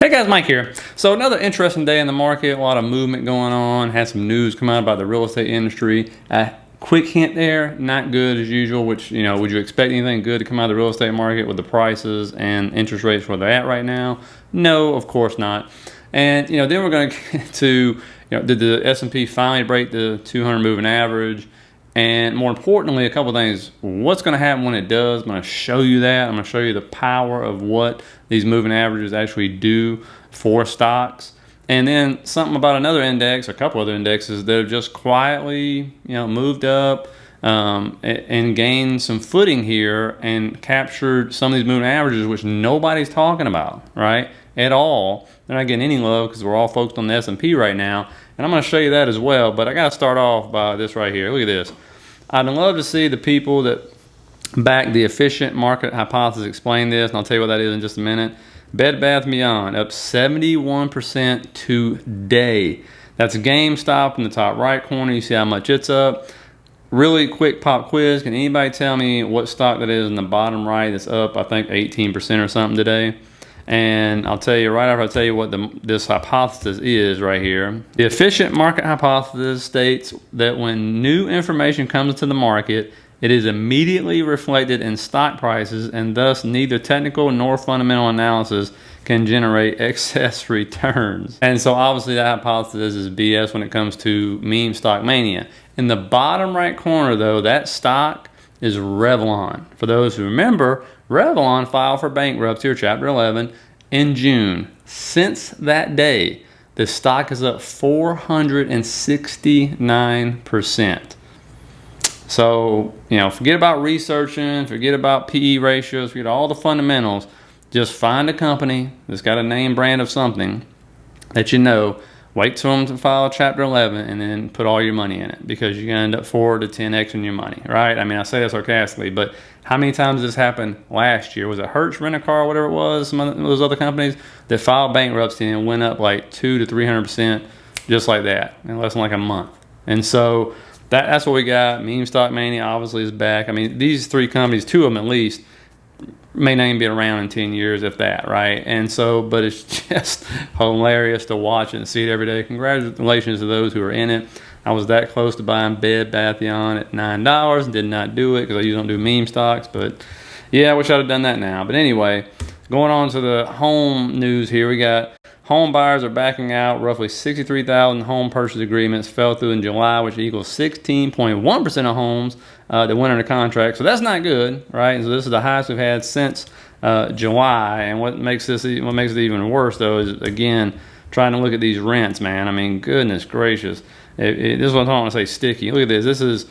Hey guys, Mike here. So another interesting day in the market, a lot of movement going on, had some news come out about the real estate industry. Quick hint there, not good as usual, which, would you expect anything good to come out of the real estate market with the prices and interest rates where they're at right now? No, of course not. And, then we're going to get to, did the S&P finally break the 200 moving average? And more importantly, a couple of things. What's going to happen when it does? I'm going to show you that. I'm going to show you the power of what these moving averages actually do for stocks. And then something about another index, a couple other indexes that have just quietly, moved up and gained some footing here and captured some of these moving averages, which nobody's talking about, right, at all. They're not getting any love because we're all focused on the S&P right now. And I'm going to show you that as well. But I got to start off by this right here. Look at this. I'd love to see the people that back the efficient market hypothesis explain this, and I'll tell you what that is in just a minute. Bed Bath & Beyond up 71% today. That's GameStop in the top right corner. You see how much it's up. Really quick pop quiz. Can anybody tell me what stock that is in the bottom right that's up, I think, 18% or something today? And I'll tell you right after I tell you what this hypothesis is right here. The efficient market hypothesis states that when new information comes to the market, it is immediately reflected in stock prices, and thus neither technical nor fundamental analysis can generate excess returns. And so obviously that hypothesis is BS when it comes to meme stock mania. In the bottom right corner though, that stock is Revlon. For those who remember, Revlon filed for bankruptcy, or Chapter 11, in June. Since that day, the stock is up 469%. So, forget about researching, forget about PE ratios, forget all the fundamentals. Just find a company that's got a name brand of something that wait till them to file Chapter 11 and then put all your money in it, because you're going to end up 4 to 10x in your money, right? I mean, I say that sarcastically, but how many times did this happen last year? Was it Hertz Rent-A-Car or whatever it was, some of those other companies that filed bankruptcy and went up like 200 to 300% just like that in less than like a month? And so that's what we got. Meme stock mania obviously is back. I mean, these three companies, two of them at least, may not even be around in 10 years, if that, right? And so, but it's just hilarious to watch it and see it every day. Congratulations to those who are in it. I was that close to buying Bed Bath & Beyond at $9 and did not do it because I usually don't do meme stocks. But yeah, I wish I'd have done that now. But anyway, going on to the home news here, we got home buyers are backing out. Roughly 63,000 home purchase agreements fell through in July, which equals 16.1% of homes that went under contract. So that's not good, right? So this is the highest we've had since July. And what makes it even worse, though, is, again, trying to look at these rents, man. I mean, goodness gracious. This is what I want to say, sticky. Look at this. This is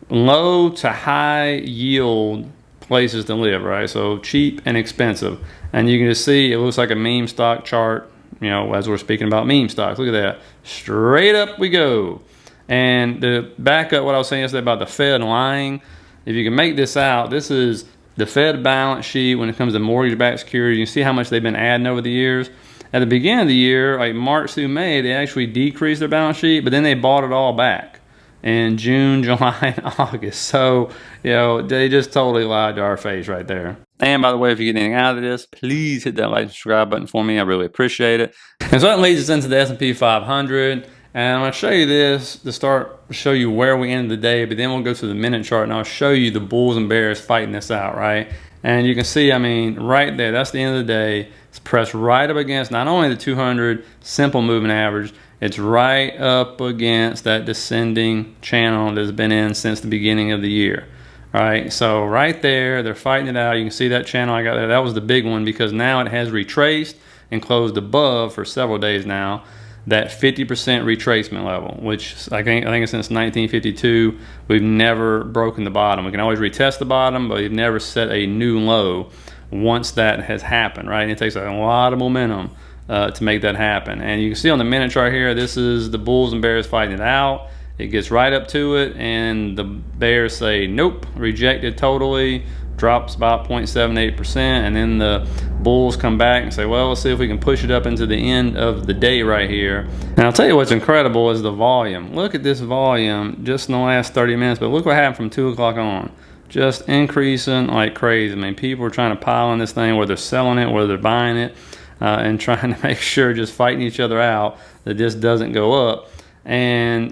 low to high yield places to live, right? So cheap and expensive. And you can just see it looks like a meme stock chart, as we're speaking about meme stocks. Look at that. Straight up we go. And to back up what I was saying yesterday about the Fed lying, if you can make this out, this is the Fed balance sheet when it comes to mortgage-backed securities. You can see how much they've been adding over the years. At the beginning of the year, like March through May, they actually decreased their balance sheet, but then they bought it all back in June, July, and August. So, they just totally lied to our face right there. And by the way, if you get anything out of this, please hit that like and subscribe button for me. I really appreciate it. And so that leads us into the S&P 500. And I'm going to show you this to show you where we ended the day, but then we'll go to the minute chart and I'll show you the bulls and bears fighting this out, right? And you can see, right there, that's the end of the day. It's pressed right up against not only the 200 simple moving average, it's right up against that descending channel that's been in since the beginning of the year. All right, so right there, they're fighting it out. You can see that channel I got there. That was the big one because now it has retraced and closed above for several days now that 50% retracement level, which I think since 1952, we've never broken the bottom. We can always retest the bottom, but we've never set a new low once that has happened, right? And it takes a lot of momentum to make that happen. And you can see on the minute chart here, this is the bulls and bears fighting it out. It gets right up to it, and the bears say, nope, rejected totally, drops about 0.78%, and then the bulls come back and say, well, let's see if we can push it up into the end of the day right here. And I'll tell you what's incredible is the volume. Look at this volume just in the last 30 minutes, but look what happened from 2 o'clock on. Just increasing like crazy. I mean, people are trying to pile in this thing, whether they're selling it, whether they're buying it. and trying to make sure, just fighting each other out, that this doesn't go up. And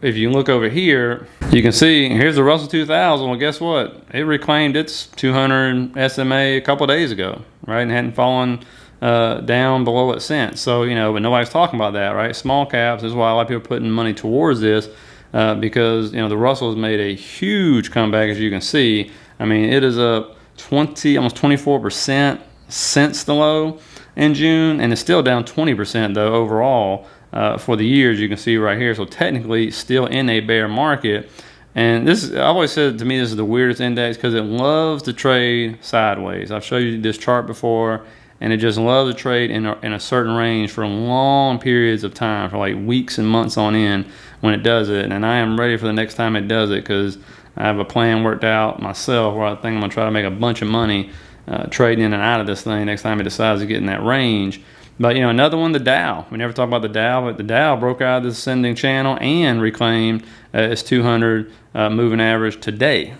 if you look over here, you can see here's the Russell 2000. Well, guess what? It reclaimed its 200 SMA a couple of days ago, right? And hadn't fallen down below it since. So, but nobody's talking about that, right? Small caps, this is why a lot of people are putting money towards this, because, the Russell has made a huge comeback, as you can see. I mean, it is up almost 24% since the low in June, and it's still down 20% though overall for the years, you can see right here. So technically still in a bear market. And this, I always said, to me, this is the weirdest index because it loves to trade sideways. I've showed you this chart before, and it just loves to trade in a certain range for long periods of time, for like weeks and months on end when it does it. And I am ready for the next time it does it, because I have a plan worked out myself where I think I'm going to try to make a bunch of money trading in and out of this thing next time it decides to get in that range. But, another one, the Dow. We never talk about the Dow, but the Dow broke out of the ascending channel and reclaimed its 200 moving average today.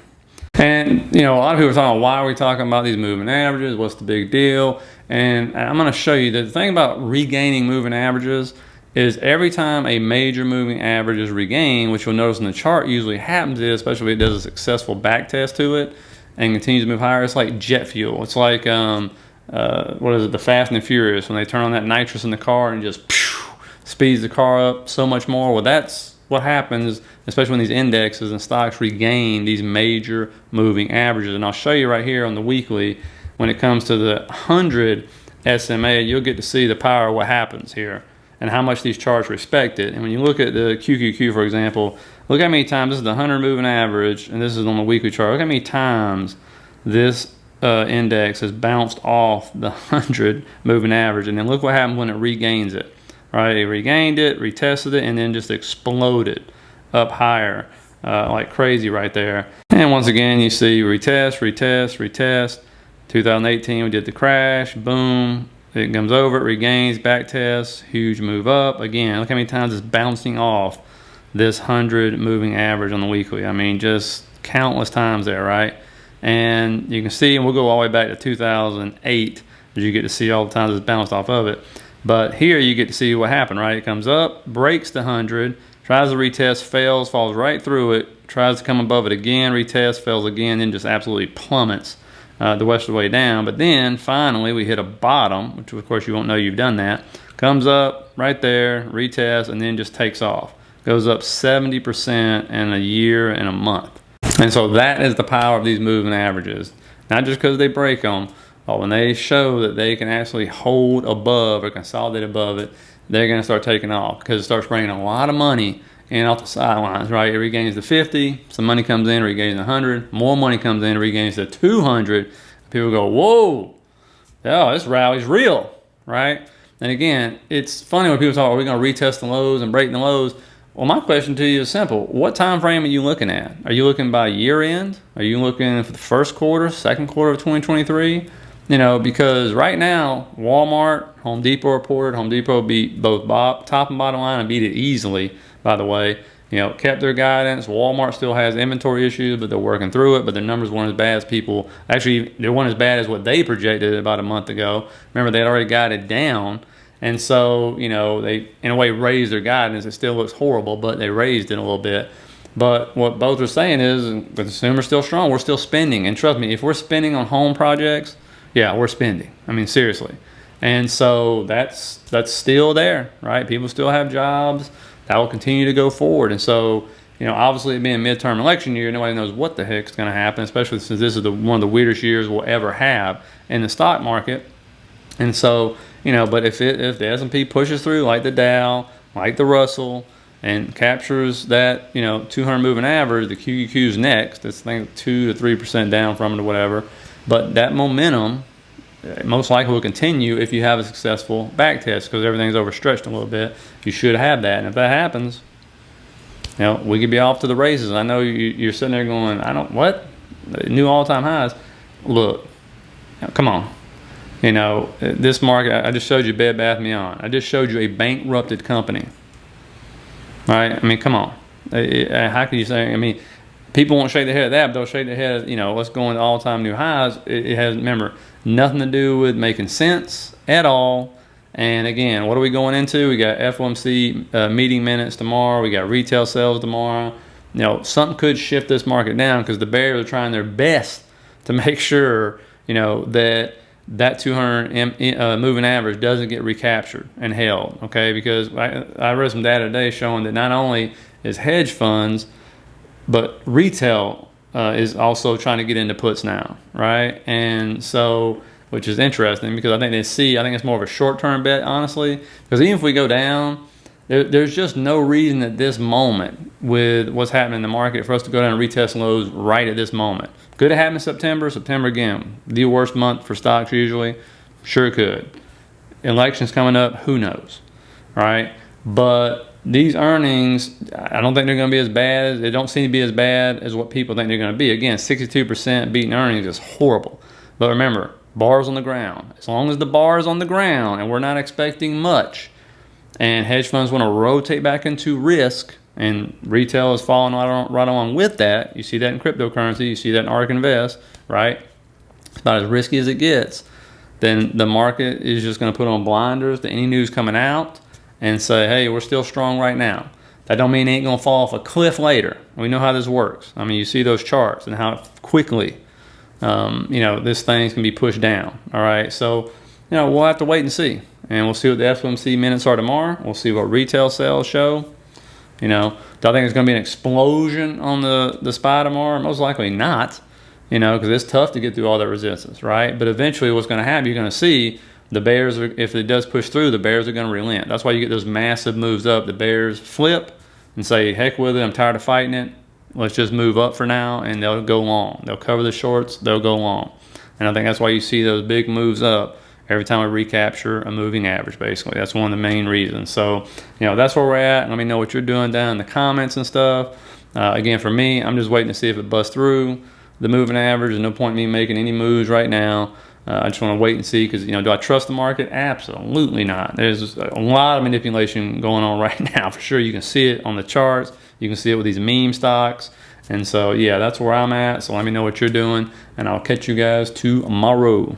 And, a lot of people are talking about, why are we talking about these moving averages? What's the big deal? And I'm going to show you that the thing about regaining moving averages is every time a major moving average is regained, which you'll notice in the chart usually happens, especially if it does a successful back test to it and continues to move higher, it's like jet fuel. It's like, what is it, the Fast and the Furious, when they turn on that nitrous in the car and just speeds the car up so much more. Well, that's what happens, especially when these indexes and stocks regain these major moving averages. And I'll show you right here on the weekly, when it comes to the 100 SMA, you'll get to see the power of what happens here and how much these charts respect it. And when you look at the QQQ, for example, look how many times, this is the 100 moving average, and this is on the weekly chart. Look how many times this index has bounced off the 100 moving average, and then look what happens when it regains it. Right, it regained it, retested it, and then just exploded up higher like crazy right there. And once again, you see retest, retest, retest. 2018, we did the crash, boom, it comes over, it regains, back test, huge move up. Again, look how many times it's bouncing off this 100 moving average on the weekly. I mean, just countless times there, right? And you can see, and we'll go all the way back to 2008, as you get to see all the times it's bounced off of it. But here you get to see what happened, right? It comes up, breaks the 100, tries to retest, fails, falls right through it, tries to come above it again, retest, fails again, then just absolutely plummets the rest of the way down. But then finally we hit a bottom, which of course you won't know you've done that. Comes up right there, retest, and then just takes off. Goes up 70% in a year and a month. And so that is the power of these moving averages. Not just because they break them, but when they show that they can actually hold above or consolidate above it, they're going to start taking off, because it starts bringing a lot of money in off the sidelines, right? It regains the 50, some money comes in, regains the 100, more money comes in, regains the 200. People go, whoa, oh, this rally's real, right? And again, it's funny when people talk, are we going to retest the lows and break the lows? Well, my question to you is simple. What time frame are you looking at? Are you looking by year end? Are you looking for the first quarter, second quarter of 2023? Because right now, Walmart, Home Depot reported. Home Depot beat both top and bottom line, and beat it easily, by the way. Kept their guidance. Walmart still has inventory issues, but they're working through it. But their numbers weren't as bad as people, actually, they weren't as bad as what they projected about a month ago. Remember, they had already guided down. And so, they, in a way, raised their guidance. It still looks horrible, but they raised it a little bit. But what both are saying is, the consumer's still strong. We're still spending. And trust me, if we're spending on home projects, yeah, we're spending. I mean, seriously. And so that's still there, right? People still have jobs. That will continue to go forward. And so, obviously it being midterm election year, nobody knows what the heck's going to happen, especially since this is one of the weirdest years we'll ever have in the stock market. And so, but if the S&P pushes through like the Dow, like the Russell, and captures that, 200 moving average, the QQQ's next. It's, I think, 2 to 3% down from it or whatever. But that momentum most likely will continue if you have a successful back test, because everything's overstretched a little bit. You should have that. And if that happens, we could be off to the races. I know you're sitting there going, what? New all-time highs. Look, come on. This market, I just showed you Bed Bath & Beyond. I just showed you a bankrupted company. Right? I mean, come on. How can you say, people won't shake their head at that, but they'll shake their head at, let's go into all-time new highs. It has, remember, nothing to do with making sense. at all. And again, what are we going into? We got FOMC meeting minutes tomorrow. We got retail sales tomorrow. You know, something could shift this market down because the bears are trying their best to make sure, you know, that 200 moving average doesn't get recaptured and held. Okay, because I read some data today showing that not only is hedge funds, but retail is also trying to get into puts now, right? And so, which is interesting because I think it's more of a short-term bet, honestly, because even if we go down, there's just no reason at this moment with what's happening in the market for us to go down and retest lows right at this moment. Could it happen in September? September, again, the worst month for stocks usually. Sure could. Elections coming up, who knows, right? But these earnings, I don't think they're going to be as bad. They don't seem to be as bad as what people think they're going to be. Again, 62% beating earnings is horrible. But remember, bars on the ground. As long as the bar is on the ground and we're not expecting much, and hedge funds want to rotate back into risk, and retail is following right along with that. You see that in cryptocurrency. You see that in ARK Invest, right? It's about as risky as it gets. Then the market is just going to put on blinders to any news coming out and say, hey, we're still strong right now. That don't mean it ain't going to fall off a cliff later. We know how this works. I mean, you see those charts and how quickly, you know, this thing's going to be pushed down. All right, so, you know, we'll have to wait and see. And we'll see what the FOMC minutes are tomorrow. We'll see what retail sales show. You know, do I think there's going to be an explosion on the SPY tomorrow? Most likely not, you know, because it's tough to get through all that resistance, right? But eventually what's going to happen, you're going to see the bears, if it does push through, the bears are going to relent. That's why you get those massive moves up. The bears flip and say, heck with it, I'm tired of fighting it. Let's just move up for now, and they'll go long. They'll cover the shorts, they'll go long. And I think that's why you see those big moves up every time we recapture a moving average, basically. That's one of the main reasons. So, you know, that's where we're at. Let me know what you're doing down in the comments and stuff. Again, for me, I'm just waiting to see if it busts through the moving average. There's no point in me making any moves right now. I just want to wait and see because, you know, do I trust the market? Absolutely not. There's a lot of manipulation going on right now. For sure, you can see it on the charts. You can see it with these meme stocks. And so, yeah, that's where I'm at. So let me know what you're doing, and I'll catch you guys tomorrow.